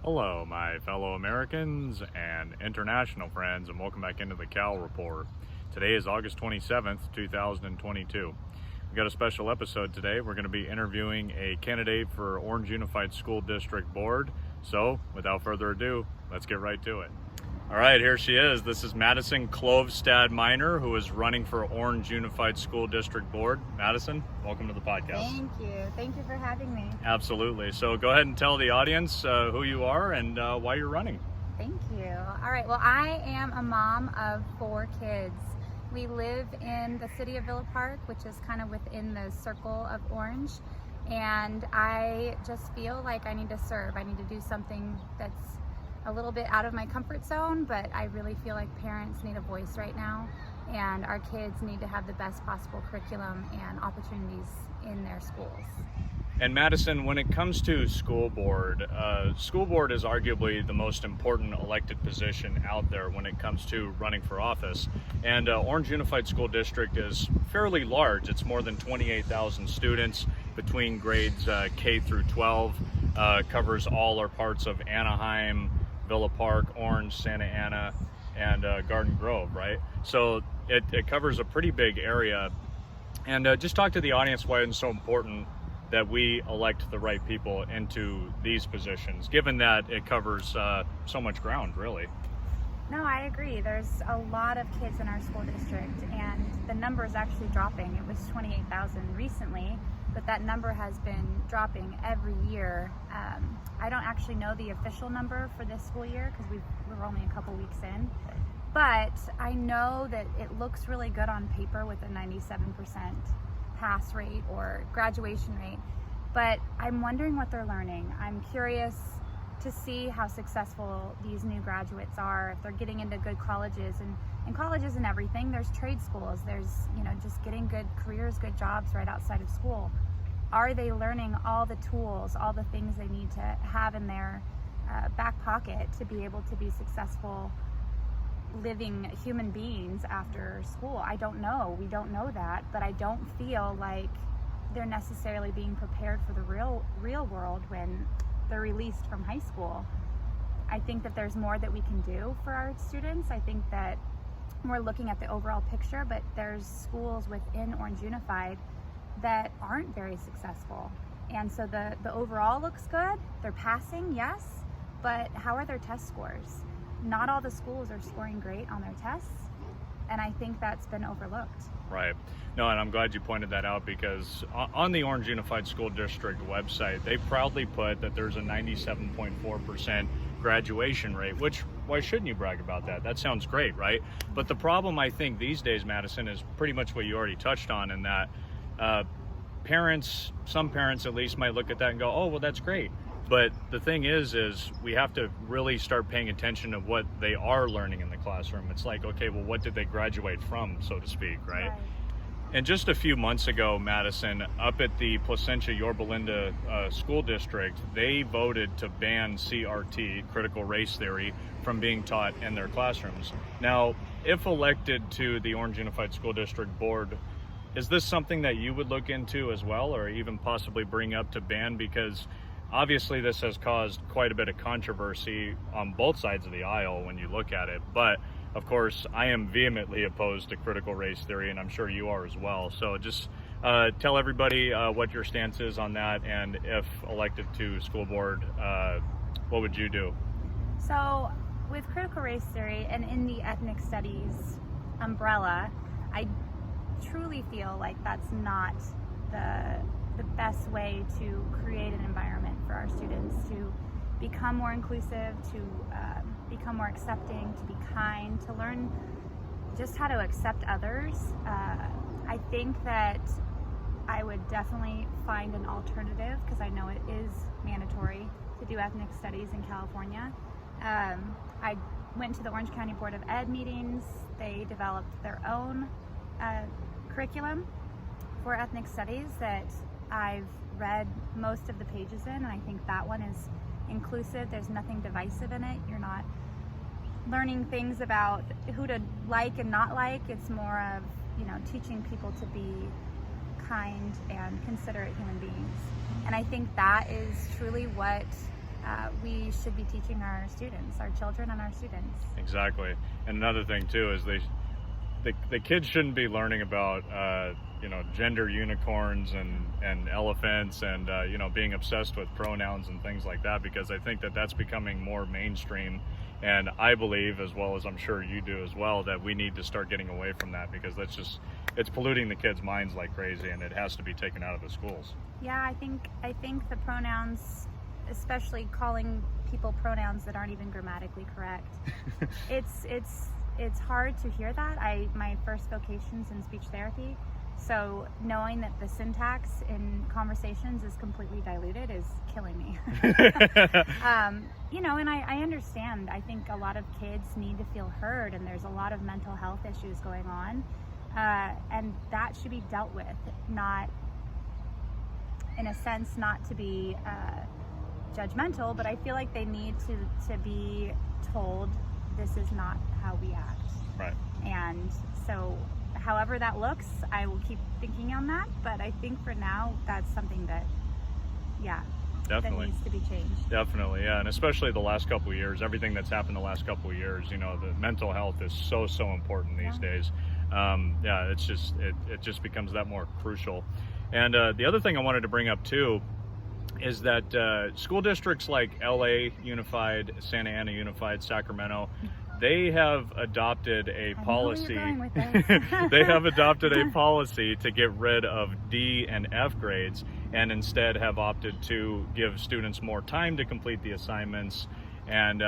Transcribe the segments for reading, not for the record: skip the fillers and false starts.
Hello, my fellow Americans and international friends, and welcome back into the Cal Report. Today is August 27th, 2022. We've got a special episode today. We're going to be interviewing a candidate for Orange Unified School District Board. So, without further ado, let's get right to it. All right, here she is. This is Madison Klovstad Minor, who is running for Orange Unified School District Board. Madison, welcome to the podcast. Thank you. Thank you for having me. Absolutely. So go ahead and tell the audience who you are and why you're running. Thank you. All right. Well, I am a mom of 4 kids. We live in the city of Villa Park, which is kind of within the circle of Orange. And I just feel like I need to serve. I need to do something that's a little bit out of my comfort zone, but I really feel like parents need a voice right now, and our kids need to have the best possible curriculum and opportunities in their schools. And Madison, when it comes to school board is arguably the most important elected position out there when it comes to running for office. And Orange Unified School District is fairly large. It's more than 28,000 students between grades K through 12, covers all or parts of Anaheim, Villa Park, Orange, Santa Ana, and Garden Grove, right? So it covers a pretty big area. And just talk to the audience why it's so important that we elect the right people into these positions, given that it covers so much ground, really. No, I agree. There's a lot of kids in our school district, and the number is actually dropping. It was 28,000 recently, but that number has been dropping every year. I don't actually know the official number for this school year because we're only a couple weeks in, but I know that it looks really good on paper with a 97% pass rate or graduation rate, but I'm wondering what they're learning. I'm curious to see how successful these new graduates are, if they're getting into good colleges, and colleges and everything. There's trade schools, there's just getting good careers, good jobs right outside of school. Are they learning all the tools, all the things they need to have in their back pocket to be able to be successful living human beings after school? I don't know. We don't know that, but I don't feel like they're necessarily being prepared for the real world when they're released from high school. I think that there's more that we can do for our students. I think that we're looking at the overall picture, but there's schools within Orange Unified that aren't very successful. And so the overall looks good. They're passing, yes, but how are their test scores? Not all the schools are scoring great on their tests, and I think that's been overlooked. Right. No, and I'm glad you pointed that out, because on the Orange Unified School District website, they proudly put that there's a 97.4% graduation rate, which, why shouldn't you brag about that? That sounds great, right? But the problem, I think, these days, Madison, is pretty much what you already touched on, in that some parents at least might look at that and go, oh, well, that's great. But the thing is we have to really start paying attention to what they are learning in the classroom. It's like, okay, well, what did they graduate from, so to speak, right? And just a few months ago, Madison, up at the Placentia Yorba Linda School District, they voted to ban CRT, critical race theory, from being taught in their classrooms. Now, if elected to the Orange Unified School District Board, is this something that you would look into as well, or even possibly bring up to ban? Because obviously this has caused quite a bit of controversy on both sides of the aisle when you look at it. But of course, I am vehemently opposed to critical race theory, and I'm sure you are as well. So just tell everybody what your stance is on that, and if elected to school board, what would you do? So with critical race theory and in the ethnic studies umbrella, I truly feel like that's not the best way to create an environment for our students to become more inclusive, to become more accepting, to be kind, to learn just how to accept others. I think that I would definitely find an alternative, because I know it is mandatory to do ethnic studies in California. I went to the Orange County Board of Ed meetings. They developed their own curriculum for ethnic studies that I've read most of the pages in, and I think that one is inclusive. There's nothing divisive in it. You're not learning things about who to like and not like. It's more of, teaching people to be kind and considerate human beings. And I think that is truly what we should be teaching our students, our children and our students. Exactly. And another thing too is the kids shouldn't be learning about gender unicorns and elephants and being obsessed with pronouns and things like that, because I think that that's becoming more mainstream. And I believe, as well as I'm sure you do as well, that we need to start getting away from that, because it's polluting the kids' minds like crazy, and it has to be taken out of the schools. Yeah, I think the pronouns, especially calling people pronouns that aren't even grammatically correct, it's hard to hear that. My first vocation's in speech therapy, so knowing that the syntax in conversations is completely diluted is killing me. And I understand. I think a lot of kids need to feel heard, and there's a lot of mental health issues going on, and that should be dealt with, not in a sense, not to be judgmental, but I feel like they need to be told this is not how we act. Right. And so however that looks, I will keep thinking on that, but I think for now that's something that definitely that needs to be changed. Definitely, yeah. And especially the last couple of years, everything that's happened the last couple of years, the mental health is so important these days. It just becomes that more crucial. And the other thing I wanted to bring up too is that school districts like LA Unified, Santa Ana Unified, Sacramento, they have adopted a policy. They have adopted a policy to get rid of D and F grades, and instead have opted to give students more time to complete the assignments. And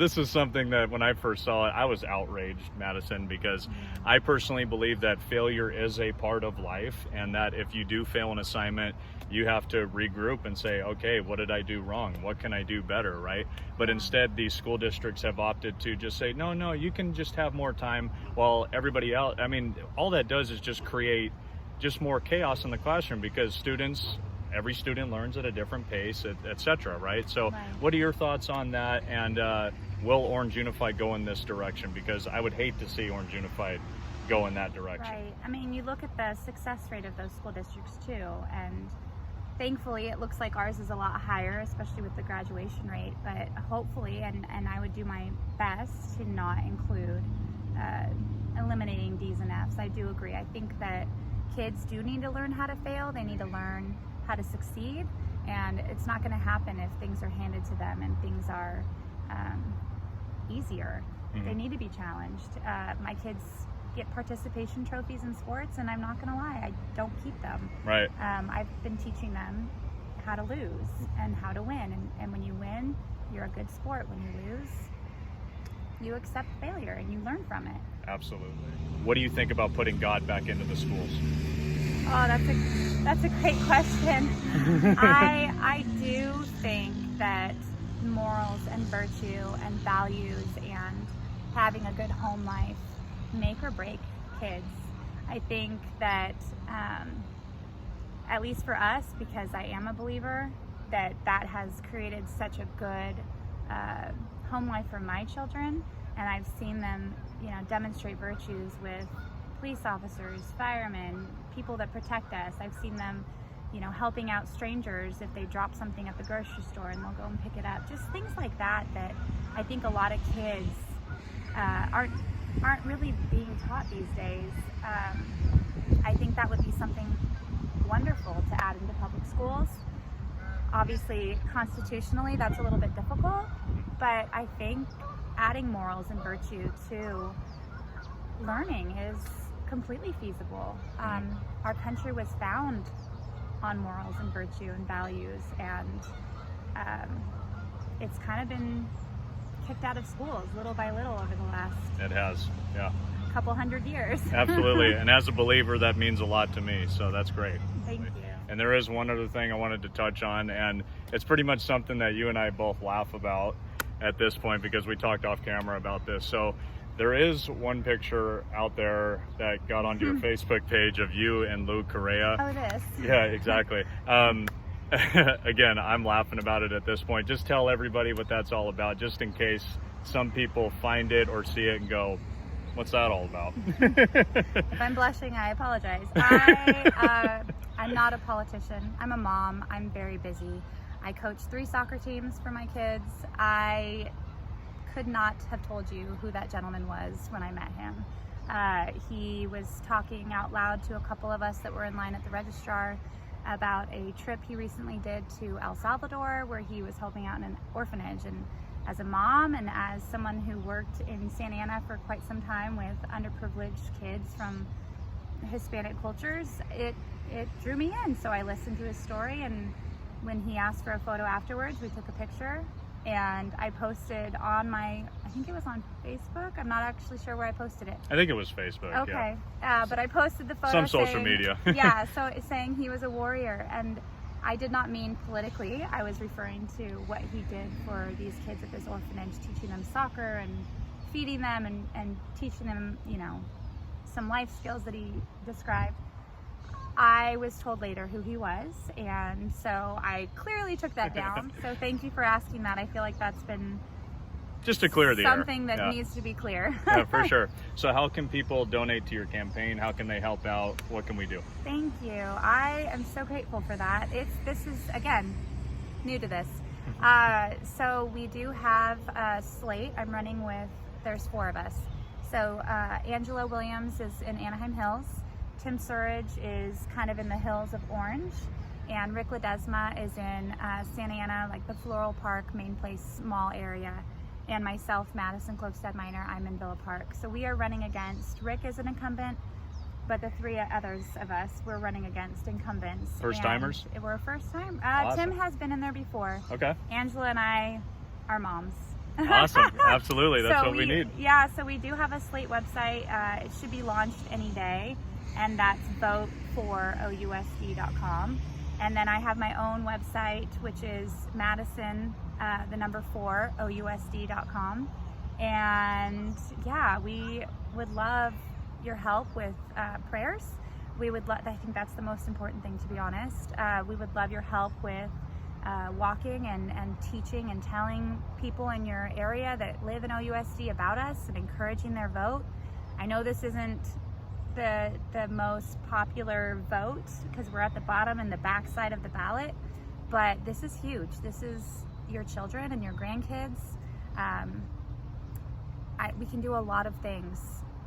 this is something that when I first saw it, I was outraged, Madison, because I personally believe that failure is a part of life, and that if you do fail an assignment, you have to regroup and say, okay, what did I do wrong? What can I do better, right? But instead, these school districts have opted to just say, no, you can just have more time, while everybody else, all that does is just create just more chaos in the classroom, because every student learns at a different pace, etc. Right? So what are your thoughts on that? And will Orange Unified go in this direction? Because I would hate to see Orange Unified go in that direction. Right. You look at the success rate of those school districts too, and thankfully it looks like ours is a lot higher, especially with the graduation rate. But hopefully, and I would do my best to not include eliminating D's and F's. I do agree. I think that kids do need to learn how to fail. They need to learn how to succeed, and it's not going to happen if things are handed to them and things are easier. They need to be challenged. My kids get participation trophies in sports, and I'm not going to lie, I don't keep them. Right. I've been teaching them how to lose and how to win, and when you win, you're a good sport. When you lose, you accept failure and you learn from it. Absolutely. What do you think about putting God back into the schools? Oh, that's a great question. I do think that morals and virtue and values and having a good home life make or break kids. I think that at least for us, because I am a believer, that has created such a good home life for my children, and I've seen them demonstrate virtues with police officers, firemen, people that protect us. I've seen them helping out strangers if they drop something at the grocery store and they'll go and pick it up. Just things like that I think a lot of kids aren't really being taught these days. I think that would be something wonderful to add into public schools. Obviously, constitutionally, that's a little bit difficult, but I think adding morals and virtue to learning is completely feasible. Our country was found on morals and virtue and values, and it's kind of been kicked out of schools little by little over the last couple hundred years. Absolutely. And as a believer, that means a lot to me, so that's great. Thank you. And there is one other thing I wanted to touch on, and it's pretty much something that you and I both laugh about at this point, because we talked off camera about this. So there is one picture out there that got onto your Facebook page of you and Lou Correa. Oh, it is? Yeah, exactly. Again, I'm laughing about it at this point. Just tell everybody what that's all about, just in case some people find it or see it and go, what's that all about? If I'm blushing, I apologize. I'm not a politician. I'm a mom. I'm very busy. I coached 3 soccer teams for my kids. I could not have told you who that gentleman was when I met him. He was talking out loud to a couple of us that were in line at the registrar about a trip he recently did to El Salvador, where he was helping out in an orphanage. And as a mom and as someone who worked in Santa Ana for quite some time with underprivileged kids from Hispanic cultures, it drew me in. So I listened to his story, and when he asked for a photo afterwards, we took a picture, and I posted on my, I think it was on Facebook. I'm not actually sure where I posted it. I think it was Facebook. Okay. Yeah. But I posted the photo. Some social media. Yeah, so it's saying he was a warrior, and I did not mean politically. I was referring to what he did for these kids at this orphanage, teaching them soccer and feeding them and teaching them, you know, some life skills that he described. I was told later who he was, and so I clearly took that down. So thank you for asking that. I feel like that's been just to clear the air. Something that needs to be clear. Yeah, for sure. So how can people donate to your campaign? How can they help out? What can we do? Thank you. I am so grateful for that. This is, again, new to this. So we do have a slate. I'm running with, there's 4 of us. So Angela Williams is in Anaheim Hills. Tim Surridge is kind of in the hills of Orange. And Rick Ledesma is in Santa Ana, like the Floral Park, Main Place Mall area. And myself, Madison, Klovstad Minor, I'm in Villa Park. So we are running against, Rick is an incumbent, but the 3 others of us, we're running against incumbents. First timers? We're first time. Awesome. Tim has been in there before. Okay. Angela and I are moms. Awesome. Absolutely. That's what we need. Yeah, so we do have a Slate website. It should be launched any day, and that's vote4OUSD.com. And then I have my own website, which is Madison, the number 4, OUSD.com. And yeah, we would love your help with prayers. We would I think that's the most important thing, to be honest. We would love your help with walking and teaching and telling people in your area that live in OUSD about us and encouraging their vote. I know this isn't the most popular vote because we're at the bottom and the backside of the ballot, but this is huge. This is your children and your grandkids. We can do a lot of things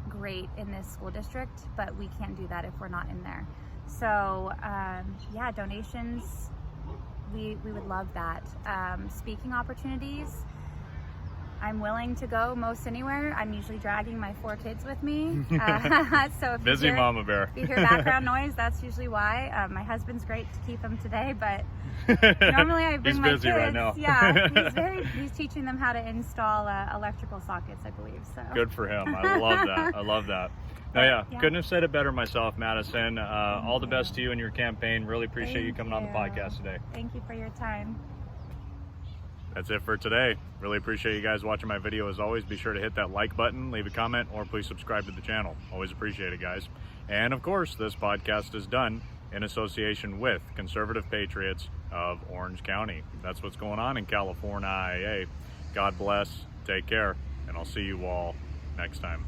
great in this school district, but we can't do that if we're not in there. So yeah, donations, we would love that. Speaking opportunities, I'm willing to go most anywhere. I'm usually dragging my 4 kids with me. So if busy mama bear. If you hear background noise, that's usually why. My husband's great to keep them today, but normally I bring my kids. He's busy right now. Yeah, he's teaching them how to install electrical sockets, I believe. So good for him. I love that. I love that. No, yeah, couldn't have said it better myself, Madison. All the best to you and your campaign. Really appreciate you coming on the podcast today. Thank you for your time. That's it for today. Really appreciate you guys watching my video. As always, be sure to hit that like button, leave a comment, or please subscribe to the channel. Always appreciate it, guys. And of course, this podcast is done in association with Conservative Patriots of Orange County. That's what's going on in California. God bless, take care, and I'll see you all next time.